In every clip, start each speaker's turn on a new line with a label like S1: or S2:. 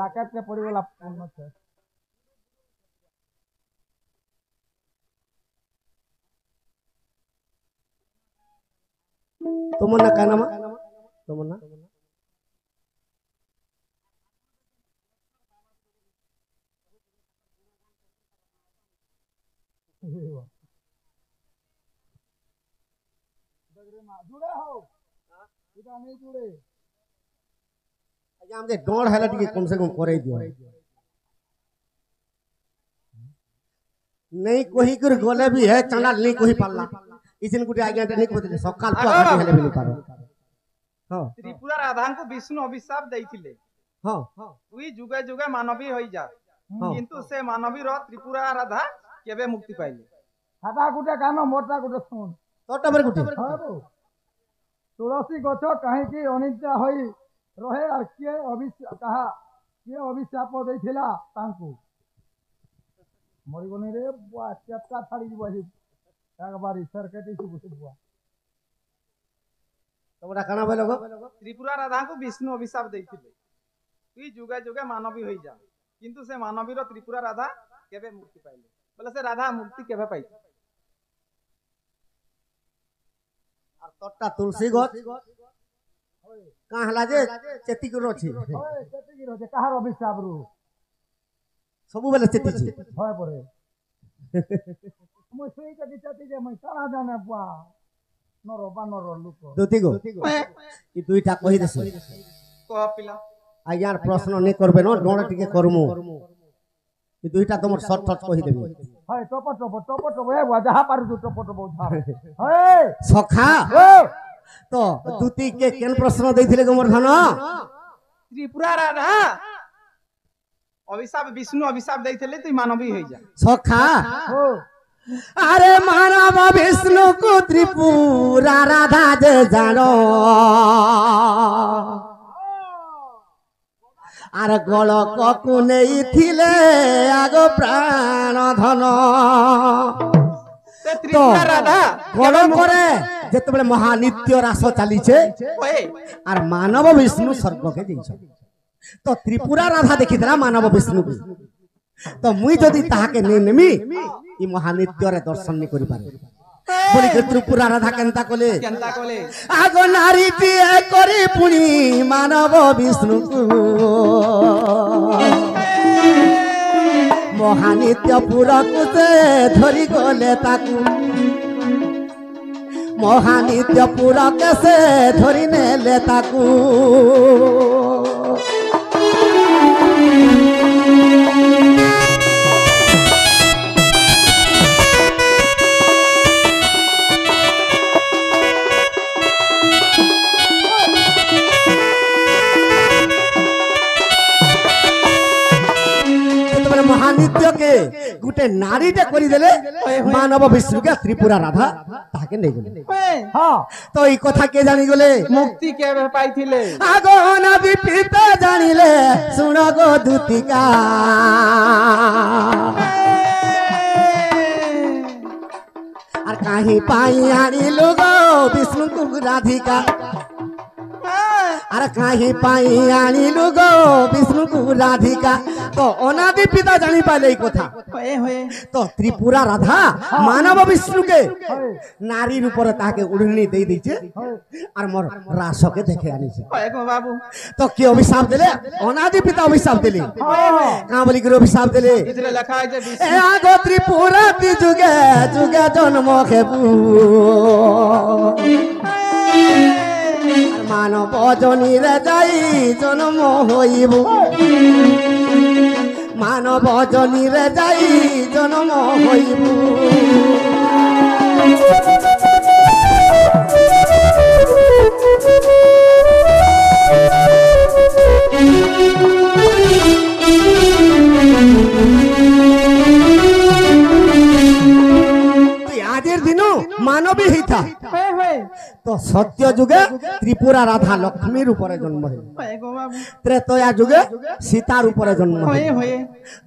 S1: packet के पड़ी वाला पूर्ण है
S2: तुमना का नाम तुमना
S1: जुड़े हो इधर नहीं जुड़े
S2: आज्ञा हमके डोर हैला टिके कम से कम करे दियो नहीं कोही कर गले भी है चंडाल नहीं कोही पाला इसिन गुटे आज्ञा नहीं कोते सकाल तो आगे हेले भी नहीं पारो हां
S3: त्रिपुरा राधा को विष्णु अभिशाप देइथिले
S2: हां
S3: तुई जुगे जुगे मानवी होई जा किंतु से मानवी रो त्रिपुरा राधा केबे मुक्ति पाइले
S1: हाटा गुटे कानो मोटा गुटे सुन
S2: तोटा बर गुटे
S1: तुलसी गछ कहीं की अनिद्रा होई रहे और किए अभिशाप कहा किए अभिशाप देइथिला तांकू मरिबनी रे बुआ चटका छाड़ी बही एक बारी सरकटी से घुस बुआ
S2: तोरा काना भलो गो
S3: त्रिपुरा राधा को विष्णु अभिशाप देइथिले तुई जुगे जुगे मानवी होई जा किंतु से मानवी रो त्रिपुरा राधा केबे मुक्ति पाइले बोले से राधा मुक्ति केबे पाई
S2: और तोटा तुलसी गछ का हला जे चेती करो छी
S1: ओए चेती की रहे कहार अभिशाप रु
S2: सब बेले चेती छी
S1: होय परे মই সেই কাটি চাতি যে মই সারা জানে বুয়া নর বানর লোক
S2: দুতি গো ই দুইটা কহি দেছে
S3: कह पिला
S2: आज्ञार प्रश्न नहीं करबे न डोड़ टिके करमु इ दुईटा तमर शॉर्ट शॉर्ट कहि देबे
S1: हाय टप ए बुआ जहा पारु टप उठा हे
S2: सखा तो दुती के केन प्रश्न देथिले गोवर्धन
S3: त्रिपुरा राधा अभिशाप विष्णु अभिशाप देइथिले तुई मानवी होई जा
S2: सखा
S1: हो
S2: अरे मानव विष्णु को त्रिपुरा राधा जे जानो आर गलक को नहीं थिले आगो प्राण धन
S3: त्रिपुरा राधा
S2: गल करे जेतबेले महानित्य रास चली छे
S3: ओए
S2: आर मानव विष्णु स्वर्ग के जइछ तो त्रिपुरा राधा देखितरा मानव विष्णु को तो मुई जदी ताहाके नै नेमी ई महानित्य रे दर्शन नै करि पारे बोली के त्रिपुरा राधा केनता कोले आगो नारी टिए करी पुनी मानव विष्णु को महानित्य पुरा को से धरी गले ताकू महानित्य पुरा के से धरी नेले ताकू महानित्य के गुटे नारी टे करी देले मानव विष्णु के त्रिपुरा राधा ताके नै गेले हां तो ई कथा के जानि गेले
S3: मुक्ति केबे पाइथिले
S2: आगो नदी पिता जानिले सुनो गो दूतिका और काहे पाई आनी लोगो विष्णु को राधिका अरे काहे पाई आनी लोगो विष्णु को राधिका तो अनादि पिता जानी पाले कथा तो त्रिपुरा राधा मानव विष्णु के नारी ऊपर ताके उड़नी दे दी छे और मोर रास के देखे आनी छे
S3: बाबू
S2: तो के अभिशाप देले अनादि पिता अभिशाप देले का बोली के अभिशाप देले
S3: इतने लिखा है जे
S2: ए आगो त्रिपुरा ति जुगे जुगे जन्म खेबू मानव जनी रे जाई जन्म होइबू मानव जनी रे जाई जन्म होइबू आजेर दिनो मानवी ही था তো সত্য যুগে ত্রিপুরা রাধা লক্ষ্মীর উপরে জন্ম হল
S3: হয়ে গো বাবু
S2: ত্রেতয়া যুগে সীতার উপরে জন্ম হল
S3: হয়ে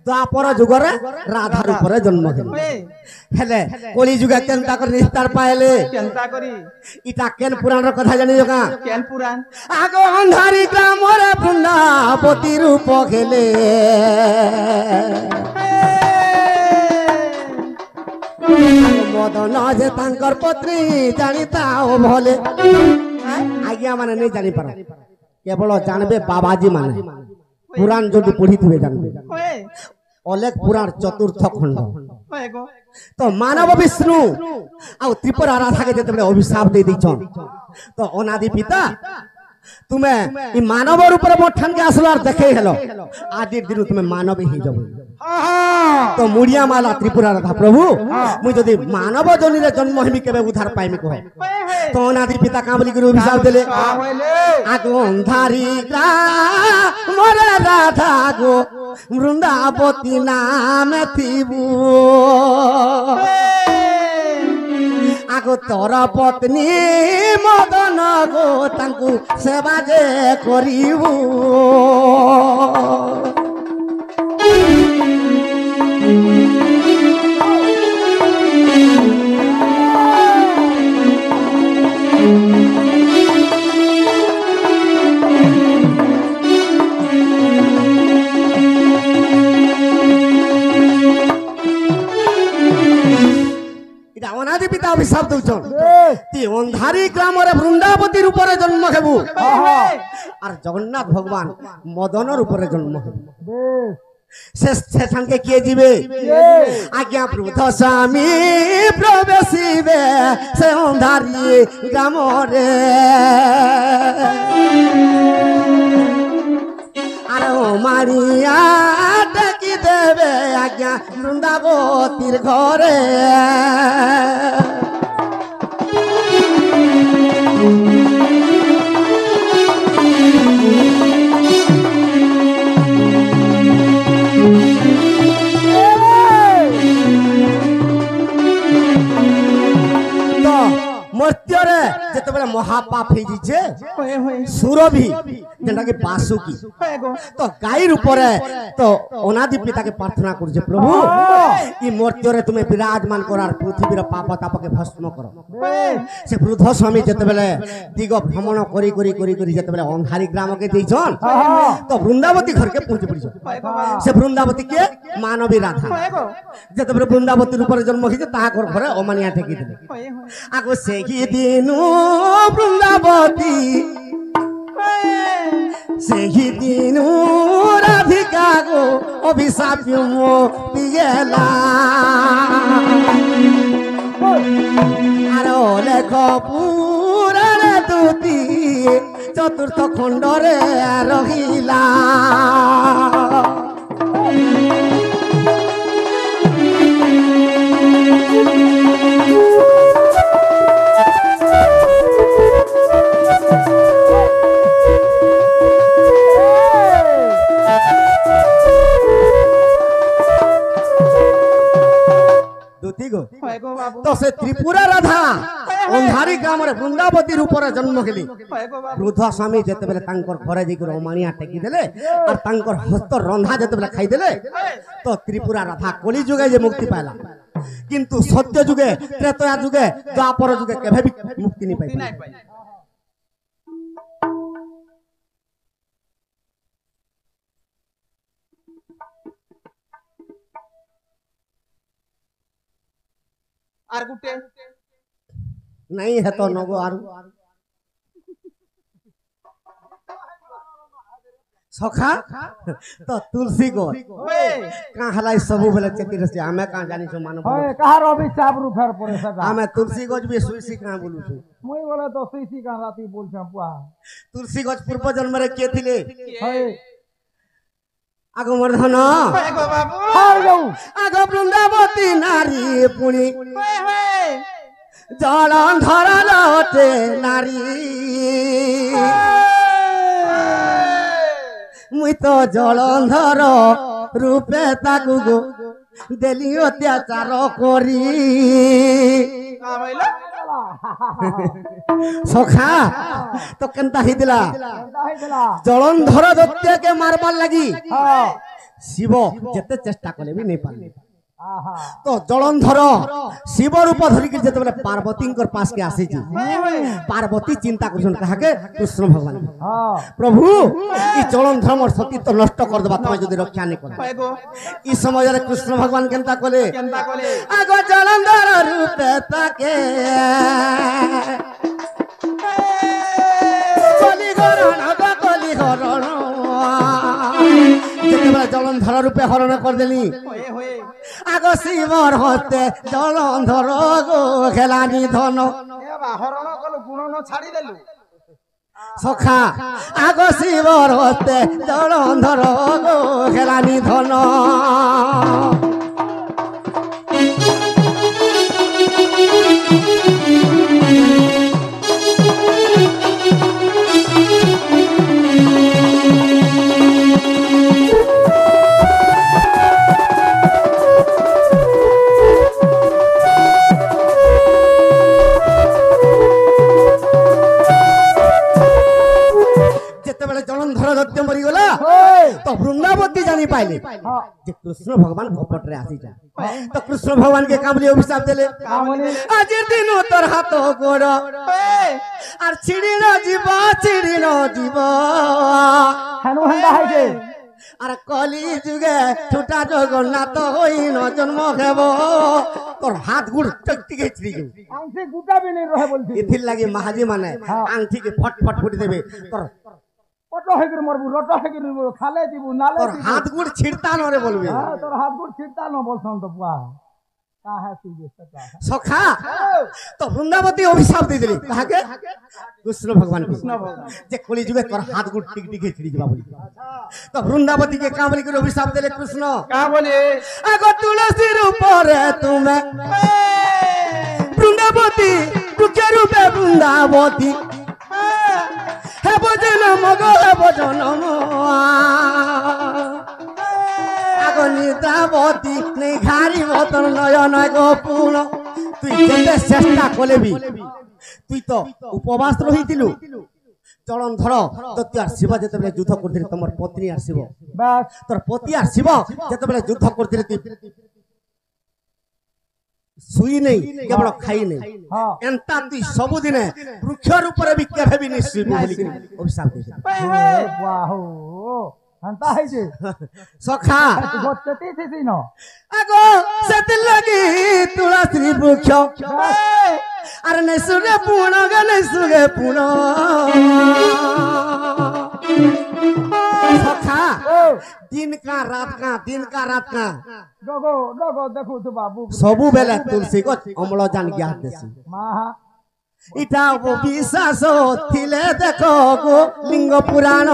S2: দ্বাপর যুগরে রাধার উপরে জন্ম হল
S3: হয়ে
S2: হেলে কলি যুগে কেনতা করে নিস্তার পাইলে
S3: কেনতা করি
S2: ইটা কেন পুরাণের কথা জানি যোগা
S3: কেন পুরাণ
S2: আগ অন্ধারি গ্রামরে বৃন্দাবতী রূপ খেলে মদন যে তাঙ্কর পত্নী জানিতাও ভলে আজ্ঞা মানে নেই জানি পার কেবল জানবে বাবাজি মানে পুরাণ যদি পড়িথিবে জানবে
S3: হয়ে
S2: অলেখ পুরাণ চতুর্থ খণ্ড
S3: হয়ে গো
S2: তো মানব বিষ্ণু ଆଉ ତ୍ରିପୁରା ରାଧାକେ ଯେତେବେଳେ ଅଭିଶାପ ଦେଇ ଦେଇଛନ୍ ତ ଅନାଦି ପିତା ତୁମେ ଇ ମାନବ ରୂପରେ ମୋ ଠାନକେ ଆସିଲାର ଦେଖେଇ ହେଲ ଆଜି ଦିନ ତୁମେ ମାନବୀ ହେଇଯାବ ତ ମୁଡ଼ିଆ ମାଲା ତ୍ରିପୁରା ରାଧା ପ୍ରଭୁ ମୁଇଁ ଯଦି ମାନବ ଜନିରେ ଜନ୍ମ ହେବି କେବେ ଉଦ୍ଧାର ପାଇମି କହ ତ ଅନାଦି ପିତା କାଁ ବୋଲିକିରି ଅଭିଶାପ ଦେଲେ ଆଗ ଅନ୍ଧାରୀ ଗ୍ରାମରେ ରାଧା ଗো ବୃନ୍ଦାବତୀ ନାମେ ଥିବୁ আগ তোর পত্নী মদন গো তাঙ্কু সেবা যে করিবু অনাদি পিতা অভিশাপ দৌছন তুই অন্ধারি গ্রামরে বৃন্দাবতীর উপরে জন্ম হেবু আর জগন্নাথ ভগবান মদনর উপরে জন্ম হেবু সেখানকে কে যাবে আজ্ঞা বৃদ্ধ স্বামী প্রবেশিবে সে অন্ধারি গ্রামরে আর মারিয়া ডাকি দেবে আজ্ঞা বৃন্দাবতীর ঘরে মর্ত্যরে যেতবেলে মহাপাপ হয়ে যাচ্ছে সুরভি যেটাকে বাসুকি তো গাইর উপরে তো অনাদি পিতাকে প্রার্থনা করছে প্রভু ই মর্ত্যরে তুমি বিরাজমান করার পৃথিবীর পাপ তাপকে ভস্ম কর সে বৃদ্ধ স্বামী যেতবেলে দিগ ভ্রমণ করি করি করি করি যেতবেলে অন্ধারি গ্রামকে যাইছন তো বৃন্দাবতী ঘরকে পৌঁছে পড়িছন সে বৃন্দাবতী কে মানবী রাধা যেতবেলে বৃন্দাবতীর উপরে জন্ম হয়েছে তাহার ঘরে অমানিয়া ঠেকি দিলে আগো সেই দিনু বৃন্দাবতী সেই দিনু রাধিকা গো অভিশাপ গেলা আর লেখ পুরাণে দুটি চতুর্থ খণ্ডরে রহিলা তো সে ত্রিপুরা রাধা অন্ধারি গ্রামরে বৃন্দাবতীর উপরে জন্ম হেলি বৃদ্ধ স্বামী যেতবেলে তাঙ্কর ঘরে যাই অমানিয়া টেকি দেলে আর তাঙ্কর হস্ত রন্ধা যেতবেলে খাই দেলে তো ত্রিপুরা রাধা কলি যুগে যে মুক্তি পাইলা কিন্তু সত্য যুগে ত্রেতয়া যুগে দ্বাপর যুগে কেবে মুক্তি নি পাই
S3: আর গুটে
S2: নাই হেত নগো আর সখা তো তুলসী গো কা হলাই সবু বেলে চেতি রছি আমি কা জানিছো মানব
S1: হয় কাহার অভিশাপ রূপের পরে সেটা
S2: আমি তুলসী গজ বি সুইসি কা বলুছু
S1: মুই বলে তো সুইসি কা রাতি বলছাম পুয়া
S2: তুলসী গজ পূর্ব জন্মরে কে থিলে
S1: হয়
S2: আগো মর্ধন
S3: গো বাবু
S1: হার যাও
S2: আগো বৃন্দাবতী নারী পুনি জলন্ধর লটে নারী মুই তো জলন্ধর রূপে তাকু গো দেলি অত্যাচার করি सखा तो केनता हिदिला
S1: କେନ୍ତା ହେଇଥିଲା
S2: जलंधर दत्य के मारबार लगी
S1: ହଁ
S2: शिव जेते चेष्टा कले भी नहीं पारले
S1: आहा
S2: तो जलंधर शिव रूप धरिक जेते पार्वती पास के आसी पार्वती चिंता करछन कहा के कृष्ण भगवान
S1: ହଁ
S2: प्रभु ई जलंधर मोर सती तो नष्ट कर देबा तमे जदी रक्षा नहीं कर
S3: एगो
S2: ई समय रे कृष्ण भगवान केनता कले
S3: केनता कले
S2: आगो जलंधर रूप ताके कली गरण जेते जलंधर रूपे हरण कर देली
S3: होए होए
S2: आगो शिवर होते जलंधर गो खेलानी धन
S3: ए बा हरण कलो गुण न छाड़ी देलु
S2: सखा आगो शिवर होते जलंधर गो खेलानी धन जलंधर दत्य मरी गला तो वृंदावती जानी पाइले जे कृष्ण भगवान कपट रे आसी जा तो कृष्ण भगवान के कामली अभिशाप देले आज दिन तोर हाथ गोड़ आर छिड़ी न जीव
S1: हेनु हंदा है जे
S2: आर कली जुगे छुटा जगन्नाथ होई न जन्म हेबो तोर हाथ गुड़ टकटिके छिड़ी गयो
S1: आंखी गुटा भी नहीं रहे बोलती
S2: एथिर लागे महाजी माने आंठी के फट फट फुट देबे तोर
S1: पटो है कि मरबू रटो है कि खाले जीबू नाले
S2: तोर हाथ गुड़ छिड़ता न रे बोलबे
S1: हां तोर हाथ गुड़ छिड़ता न बोलसन तो बुआ का है तू जे सका
S2: सखा तो वृंदावती अभिशाप दे देली कहा के कृष्ण भगवान जे कोली जुगे तोर हाथ गुड़ टिक टिक छिड़ी जबा बोली तो वृंदावती के कामली के अभिशाप देले कृष्ण
S3: का बोले
S2: आगो तुलसी रूप रे तुमे वृंदावती रुके रूपे वृंदावती हे भजनम गो हे भजनम आगो निद्रावती नहीं घारी मतन नयन गो पूर्ण तुई जेते चेष्टा कले भी तुई तो उपवास रहितिलु जलंधर दत्य शिव जेते युद्ध करथिले तमर पत्नी आसीबो
S1: बस
S2: तोर पति आसीबो जेते युद्ध करथिले तुई सुई नहीं केवल खाई नहीं
S1: हां
S2: एंता तुई सब दिन वृक्ष रूप रे भी केभे भी नहीं सुई बोली के अभिशाप दे
S1: वाह हंता है जे
S2: सखा
S1: गोचती थी न
S2: आगो सेत लगी तुलसी वृक्ष अरे नहीं सुगे पूर्ण गे नहीं सुगे पूर्ण सखा दिन का रात का
S1: डगो देखो तो बाबू
S2: सबु बेले तुलसी को अम्लजान ज्ञान देसी
S1: माहा
S2: इटा वो विश्वास थिले देखो गो लिंग पुराण